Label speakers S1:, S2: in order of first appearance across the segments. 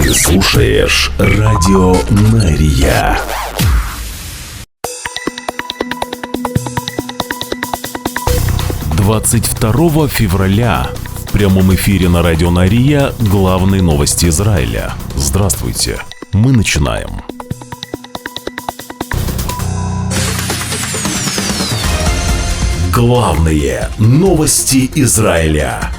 S1: Ты слушаешь Радио Мария. «22 февраля в прямом эфире на Радио Мария главные новости Израиля. Здравствуйте, мы начинаем. Главные новости Израиля.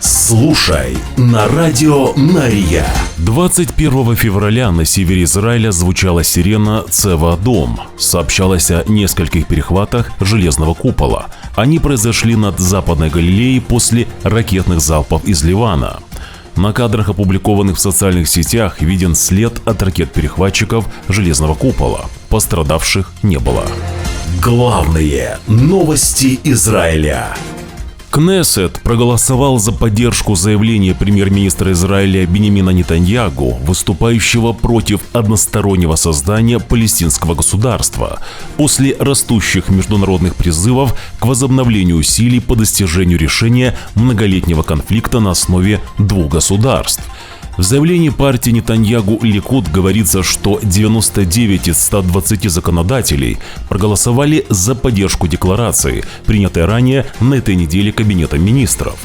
S1: Слушай на Радио Мария. 21 февраля на севере Израиля звучала сирена «Цева Адом». Сообщалось о нескольких перехватах железного купола. Они произошли над Западной Галилеей после ракетных залпов из Ливана. На кадрах, опубликованных в социальных сетях, виден след от ракет-перехватчиков железного купола. Пострадавших не было. Главные новости Израиля. Кнессет проголосовал за поддержку заявления премьер-министра Израиля Биньямина Нетаньяху, выступающего против одностороннего создания палестинского государства, после растущих международных призывов к возобновлению усилий по достижению решения многолетнего конфликта на основе двух государств. В заявлении партии Нетаньяху Ликуд говорится, что 99 из 120 законодателей проголосовали за поддержку декларации, принятой ранее на этой неделе Кабинетом министров.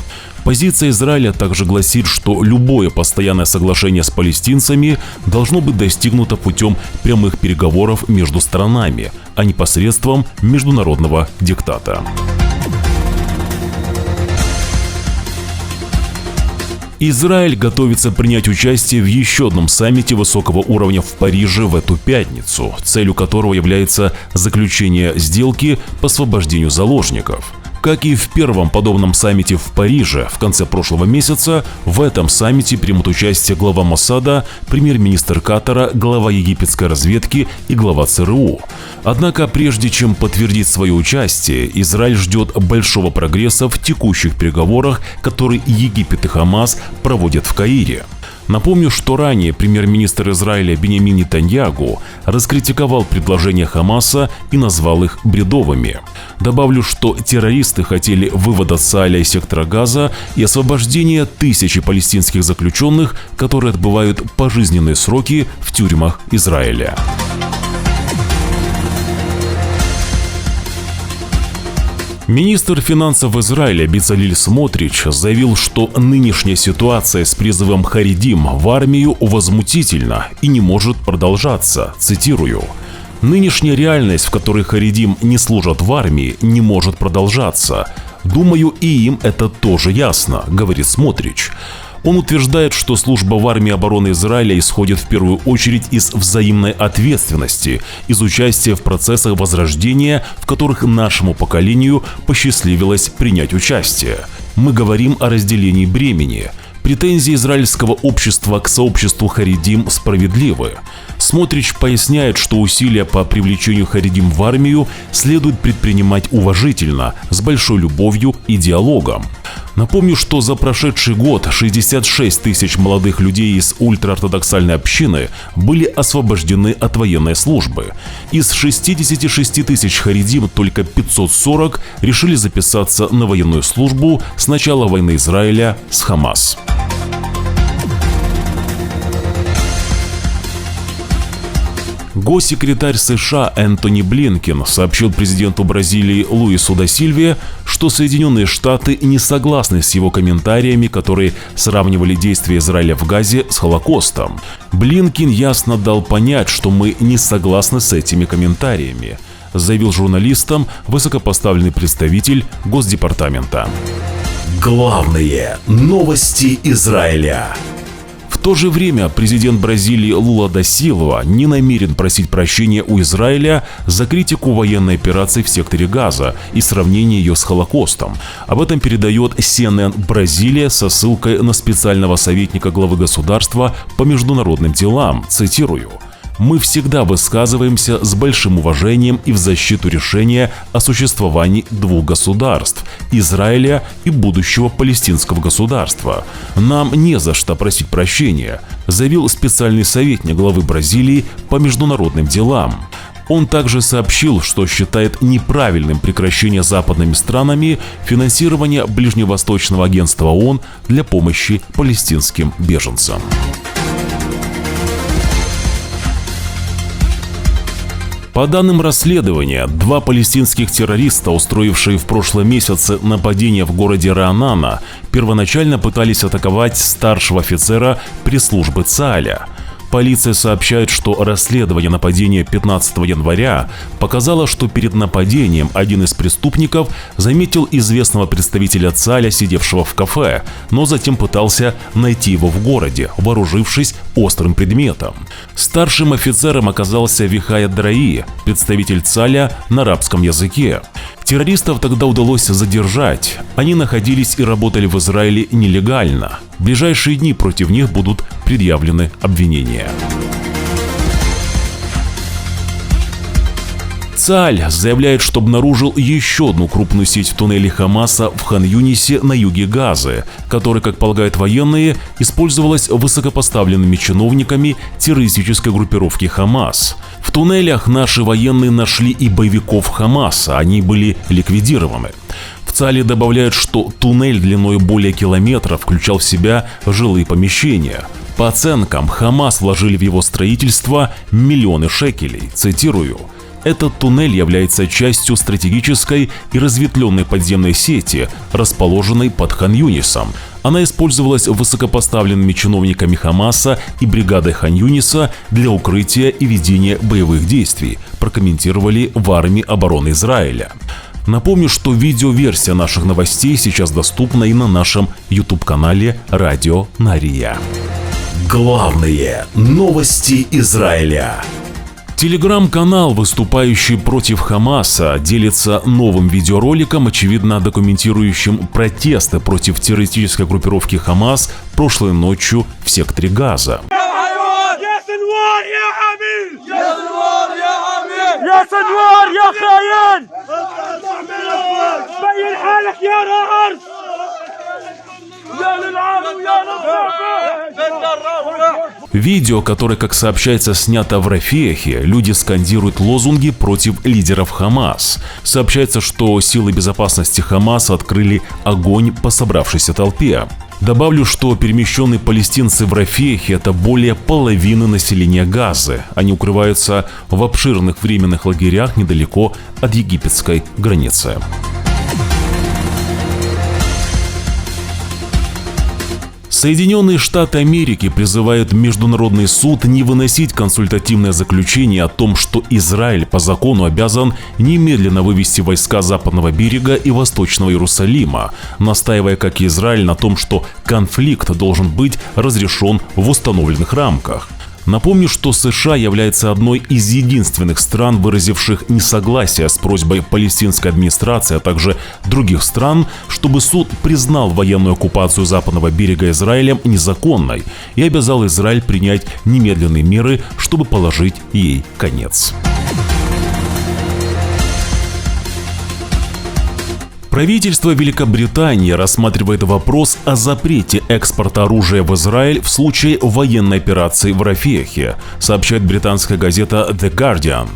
S1: Позиция Израиля также гласит, что любое постоянное соглашение с палестинцами должно быть достигнуто путем прямых переговоров между сторонами, а не посредством международного диктата. Израиль готовится принять участие в еще одном саммите высокого уровня в Париже в эту пятницу, целью которого является заключение сделки по освобождению заложников. Как и в первом подобном саммите в Париже в конце прошлого месяца, в этом саммите примут участие глава Моссада, премьер-министр Катара, глава египетской разведки и глава ЦРУ. Однако, прежде чем подтвердить свое участие, Израиль ждет большого прогресса в текущих переговорах, которые Египет и Хамас проводят в Каире. Напомню, что ранее премьер-министр Израиля Биньямин Нетаньяху раскритиковал предложения Хамаса и назвал их бредовыми. Добавлю, что террористы хотели вывода Сааля из сектора Газа и освобождения тысячи палестинских заключенных, которые отбывают пожизненные сроки в тюрьмах Израиля. Министр финансов Израиля Бецалель Смотрич заявил, что нынешняя ситуация с призывом харидим в армию возмутительна и не может продолжаться. Цитирую: «Нынешняя реальность, в которой харидим не служат в армии, не может продолжаться. Думаю, и им это тоже ясно», — говорит Смотрич. Он утверждает, что служба в армии обороны Израиля исходит в первую очередь из взаимной ответственности, из участия в процессах возрождения, в которых нашему поколению посчастливилось принять участие. Мы говорим о разделении бремени. Претензии израильского общества к сообществу харидим справедливы. Смотрич поясняет, что усилия по привлечению харидим в армию следует предпринимать уважительно, с большой любовью и диалогом. Напомню, что за прошедший год 66 тысяч молодых людей из ультраортодоксальной общины были освобождены от военной службы. Из 66 тысяч харидим только 540 решили записаться на военную службу с начала войны Израиля с Хамас. Госсекретарь США Энтони Блинкен сообщил президенту Бразилии Луису да Сильве, что Соединенные Штаты не согласны с его комментариями, которые сравнивали действия Израиля в Газе с Холокостом. Блинкен ясно дал понять, что мы не согласны с этими комментариями, заявил журналистам высокопоставленный представитель Госдепартамента. Главные новости Израиля. В то же время президент Бразилии Лула да Силва не намерен просить прощения у Израиля за критику военной операции в секторе Газа и сравнение ее с Холокостом. Об этом передает CNN Бразилия со ссылкой на специального советника главы государства по международным делам. Цитирую: «Мы всегда высказываемся с большим уважением и в защиту решения о существовании двух государств – Израиля и будущего палестинского государства. Нам не за что просить прощения», – заявил специальный советник главы Бразилии по международным делам. Он также сообщил, что считает неправильным прекращение западными странами финансирования Ближневосточного агентства ООН для помощи палестинским беженцам. По данным расследования, 2 палестинских террориста, устроившие в прошлом месяце нападение в городе Раанана, первоначально пытались атаковать старшего офицера пресс-службы ЦААля. Полиция сообщает, что расследование нападения 15 января показало, что перед нападением один из преступников заметил известного представителя ЦААля, сидевшего в кафе, но затем пытался найти его в городе, вооружившись острым предметом. Старшим офицером оказался Вихая Драи, представитель ЦААля на арабском языке. Террористов тогда удалось задержать. Они находились и работали в Израиле нелегально. В ближайшие дни против них будут предъявлены обвинения. ЦААль заявляет, что обнаружил еще одну крупную сеть туннелей Хамаса в Хан-Юнисе на юге Газы, которая, как полагают военные, использовалась высокопоставленными чиновниками террористической группировки Хамас. В туннелях наши военные нашли и боевиков Хамаса, они были ликвидированы. В ЦААле добавляют, что туннель длиной более километра включал в себя жилые помещения. По оценкам, Хамас вложили в его строительство миллионы шекелей. Цитирую: «Этот туннель является частью стратегической и разветвленной подземной сети, расположенной под Хан-Юнисом. Она использовалась высокопоставленными чиновниками Хамаса и бригадой Хан-Юниса для укрытия и ведения боевых действий», прокомментировали в армии обороны Израиля. Напомню, что видеоверсия наших новостей сейчас доступна и на нашем YouTube-канале «Радио Нария».
S2: Главные новости Израиля.
S1: Телеграм-канал, выступающий против Хамаса, делится новым видеороликом, очевидно документирующим протесты против террористической группировки Хамас прошлой ночью в секторе Газа. Видео, которое, как сообщается, снято в Рафехе, люди скандируют лозунги против лидеров Хамас. Сообщается, что силы безопасности Хамаса открыли огонь по собравшейся толпе. Добавлю, что перемещенные палестинцы в Рафехе – это более половины населения Газы. Они укрываются в обширных временных лагерях недалеко от египетской границы. Соединенные Штаты Америки призывают Международный суд не выносить консультативное заключение о том, что Израиль по закону обязан немедленно вывести войска Западного берега и Восточного Иерусалима, настаивая, как и Израиль, на том, что конфликт должен быть разрешен в установленных рамках. Напомню, что США является одной из единственных стран, выразивших несогласие с просьбой палестинской администрации, а также других стран, чтобы суд признал военную оккупацию Западного берега Израилем незаконной и обязал Израиль принять немедленные меры, чтобы положить ей конец. Правительство Великобритании рассматривает вопрос о запрете экспорта оружия в Израиль в случае военной операции в Рафехе, сообщает британская газета The Guardian.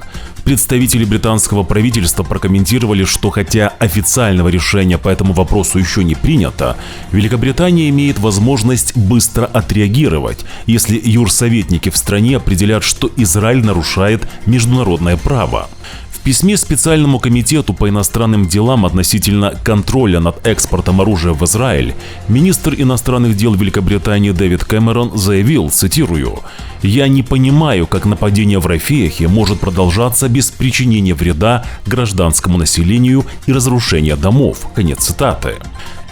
S1: Представители британского правительства прокомментировали, что хотя официального решения по этому вопросу еще не принято, Великобритания имеет возможность быстро отреагировать, если юрсоветники в стране определят, что Израиль нарушает международное право. В письме специальному комитету по иностранным делам относительно контроля над экспортом оружия в Израиль министр иностранных дел Великобритании Дэвид Кэмерон заявил, цитирую: «Я не понимаю, как нападение в Рафехе может продолжаться без причинения вреда гражданскому населению и разрушения домов». Конец цитаты.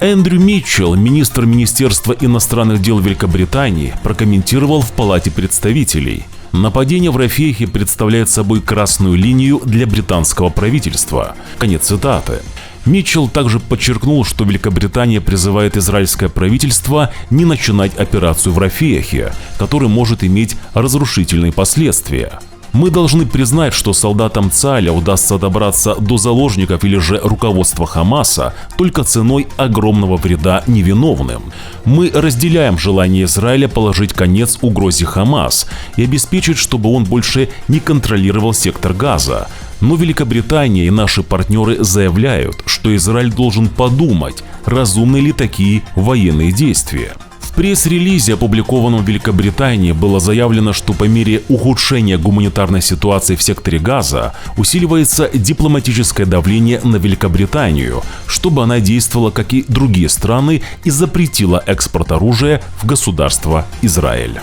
S1: Эндрю Митчелл, министр Министерства иностранных дел Великобритании, прокомментировал в Палате представителей: «Нападение в Рафехе представляет собой красную линию для британского правительства». Конец цитаты. Митчелл также подчеркнул, что Великобритания призывает израильское правительство не начинать операцию в Рафехе, которая может иметь разрушительные последствия. «Мы должны признать, что солдатам ЦААля удастся добраться до заложников или же руководства Хамаса только ценой огромного вреда невиновным. Мы разделяем желание Израиля положить конец угрозе Хамас и обеспечить, чтобы он больше не контролировал сектор Газа. Но Великобритания и наши партнеры заявляют, что Израиль должен подумать, разумны ли такие военные действия». В пресс-релизе, опубликованном в Великобритании, было заявлено, что по мере ухудшения гуманитарной ситуации в секторе Газа усиливается дипломатическое давление на Великобританию, чтобы она действовала, как и другие страны, и запретила экспорт оружия в государство Израиль.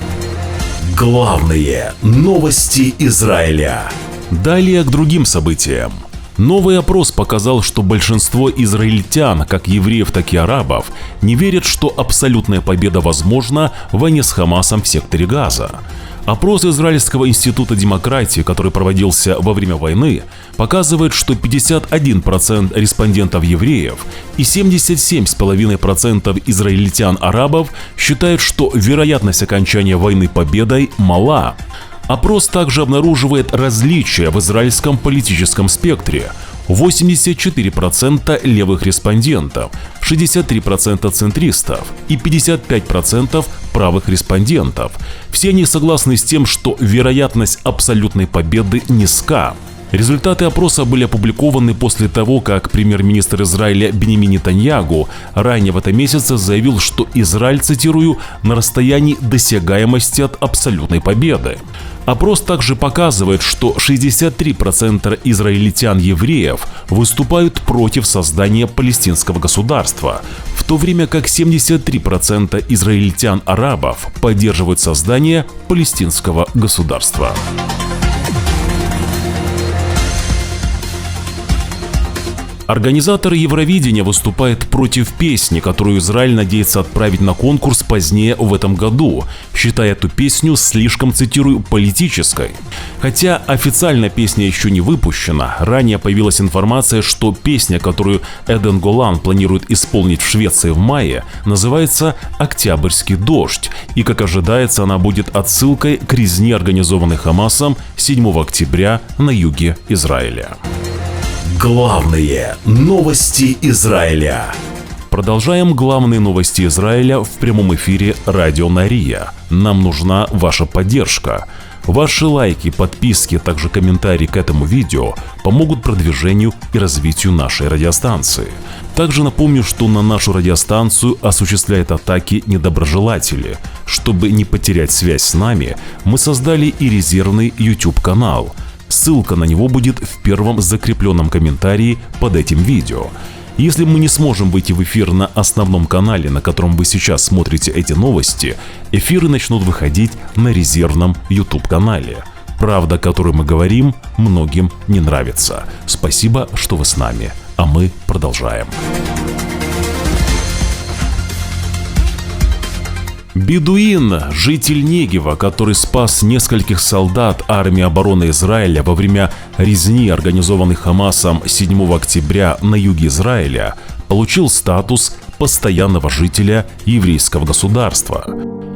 S2: Главные новости Израиля.
S1: Далее к другим событиям. Новый опрос показал, что большинство израильтян, как евреев, так и арабов, не верят, что абсолютная победа возможна в войне с Хамасом в секторе Газа. Опрос Израильского института демократии, который проводился во время войны, показывает, что 51% респондентов евреев и 77,5% израильтян-арабов считают, что вероятность окончания войны победой мала. Опрос также обнаруживает различия в израильском политическом спектре. 84% левых респондентов, 63% центристов и 55% правых респондентов. Все они согласны с тем, что вероятность абсолютной победы низка. Результаты опроса были опубликованы после того, как премьер-министр Израиля Биньямин Нетаньяху ранее в этом месяце заявил, что Израиль, цитирую, на расстоянии досягаемости от абсолютной победы. Опрос также показывает, что 63% израильтян-евреев выступают против создания палестинского государства, в то время как 73% израильтян-арабов поддерживают создание палестинского государства. Организатор Евровидения выступает против песни, которую Израиль надеется отправить на конкурс позднее в этом году, считая эту песню слишком, цитирую, политической. Хотя официально песня еще не выпущена, ранее появилась информация, что песня, которую Эден Голан планирует исполнить в Швеции в мае, называется «Октябрьский дождь», и, как ожидается, она будет отсылкой к резне, организованной Хамасом 7 октября на юге Израиля.
S2: Главные новости Израиля.
S1: Продолжаем главные новости Израиля в прямом эфире Радио Нария. Нам нужна ваша поддержка. Ваши лайки, подписки, а также комментарии к этому видео помогут продвижению и развитию нашей радиостанции. Также напомню, что на нашу радиостанцию осуществляют атаки недоброжелатели. Чтобы не потерять связь с нами, мы создали и резервный YouTube-канал. Ссылка на него будет в первом закрепленном комментарии под этим видео. Если мы не сможем выйти в эфир на основном канале, на котором вы сейчас смотрите эти новости, эфиры начнут выходить на резервном YouTube-канале. Правда, которую мы говорим, многим не нравится. Спасибо, что вы с нами, а мы продолжаем. Бедуин, житель Негева, который спас нескольких солдат армии обороны Израиля во время резни, организованной Хамасом 7 октября на юге Израиля, получил статус постоянного жителя еврейского государства.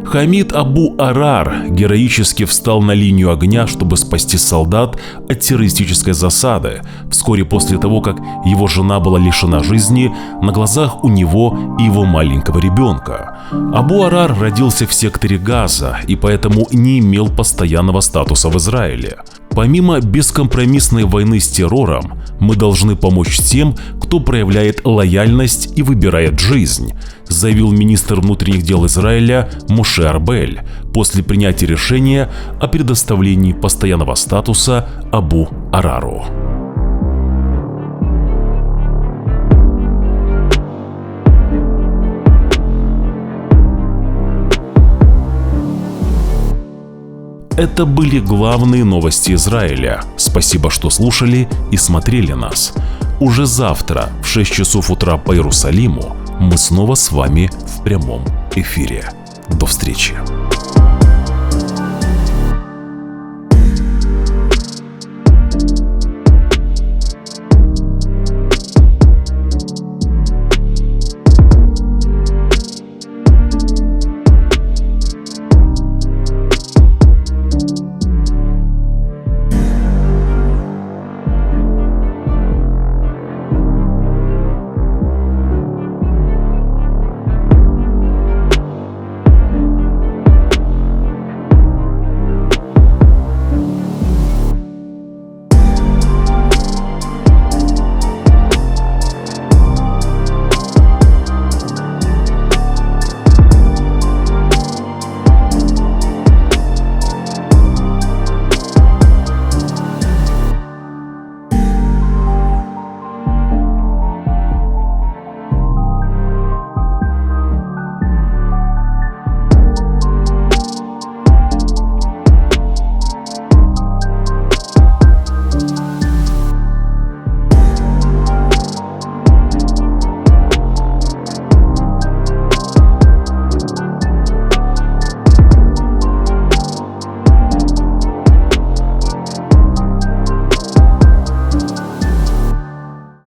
S1: Хамид Абу-Арар героически встал на линию огня, чтобы спасти солдат от террористической засады, вскоре после того, как его жена была лишена жизни на глазах у него и его маленького ребенка. Абу-Арар родился в секторе Газа и поэтому не имел постоянного статуса в Израиле. Помимо бескомпромиссной войны с террором, мы должны помочь тем, кто проявляет лояльность и выбирает жизнь, заявил министр внутренних дел Израиля Моше Арбель после принятия решения о предоставлении постоянного статуса Абу-Арару. Это были главные новости Израиля. Спасибо, что слушали и смотрели нас. Уже завтра в 6 часов утра по Иерусалиму мы снова с вами в прямом эфире. До встречи.